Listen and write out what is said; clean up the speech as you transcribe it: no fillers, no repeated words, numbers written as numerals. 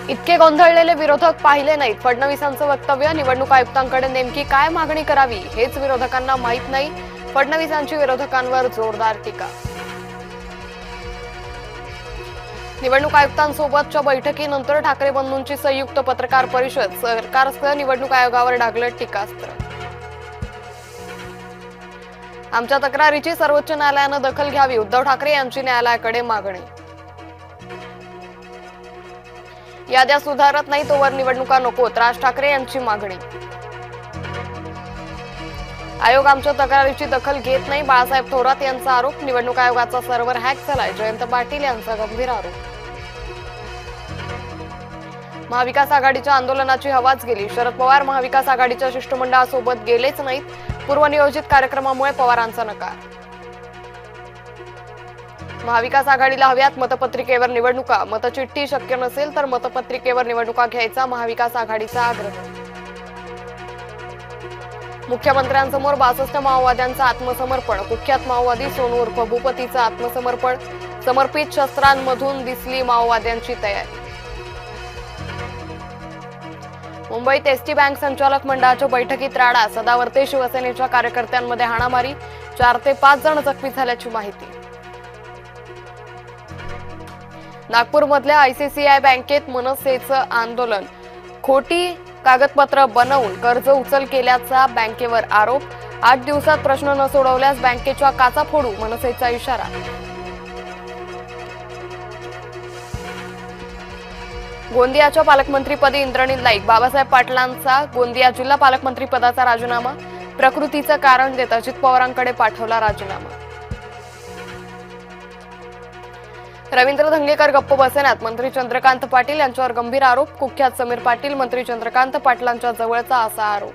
इतके गोंधळलेले विरोधक पाहिले नाहीत. फडणवीसांचं वक्तव्य. निवडणूक आयुक्तांकडे नेमकी काय मागणी करावी हेच विरोधकांना माहीत नाही. फडणवीसांची विरोधकांवर जोरदार टीका. निवडणूक आयुक्तांसोबतच्या बैठकीनंतर ठाकरे बंधूंची संयुक्त पत्रकार परिषद. सरकारसह निवडणूक आयोगावर डागलं टीकास्त्र. आमच्या तक्रारीची सर्वोच्च न्यायालयानं दखल घ्यावी. उद्धव ठाकरे यांची न्यायालयाकडे मागणी. याद्या सुधारत नाही तोवर निवडणुका नकोत. राज ठाकरे यांची मागणी. आयोग आमच्या तक्रारीची दखल घेत नाही. बाळासाहेब थोरात यांचा आरोप. निवडणूक आयोगाचा सर्व्हर हॅक झालाय. जयंत पाटील यांचा गंभीर आरोप. महाविकास आघाडीच्या आंदोलनाची हवाच गेली. शरद पवार महाविकास आघाडीच्या शिष्टमंडळासोबत गेलेच नाहीत. पूर्वनियोजित कार्यक्रमामुळे पवारांचा नकार. महाविकास आघाडीला हव्यात मतपत्रिकेवर निवडणुका. मतचिठ्ठी शक्य नसेल तर मतपत्रिकेवर निवडणुका घ्यायचा महाविकास आघाडीचा आग्रह. मुख्यमंत्र्यांसमोर 62 माओवाद्यांचं आत्मसमर्पण. कुख्यात माओवादी सोनू उर्फ भूपतीचं आत्मसमर्पण. समर्पित शस्त्रांमधून दिसली माओवाद्यांची तयारी. मुंबईत एसटी बँक संचालक मंडळाच्या बैठकीत राडा. सदावर्ते शिवसेनेच्या कार्यकर्त्यांमध्ये हाणामारी. 4 ते 5 जण जखमी झाल्याची माहिती. नागपूरमधल्या आयसीसीआय बँकेत मनसेचं आंदोलन. खोटी कागदपत्र बनवून कर्ज उचल केल्याचा बँकेवर आरोप. 8 दिवसात प्रश्न न सोडवल्यास बँकेच्या काचा फोडू मनसेचा इशारा. गोंदियाच्या पालकमंत्रीपदी इंद्रनील नाईक. बाबासाहेब पाटलांचा गोंदिया जिल्हा पालकमंत्री पदाचा राजीनामा. प्रकृतीचं कारण देत अजित पवारांकडे पाठवला राजीनामा. रवींद्र धंगेकर गप्प बसेनात. मंत्री चंद्रकांत पाटील यांच्यावर गंभीर आरोप. कुख्यात समीर पाटील मंत्री चंद्रकांत पाटलांच्या जवळचा असा आरोप.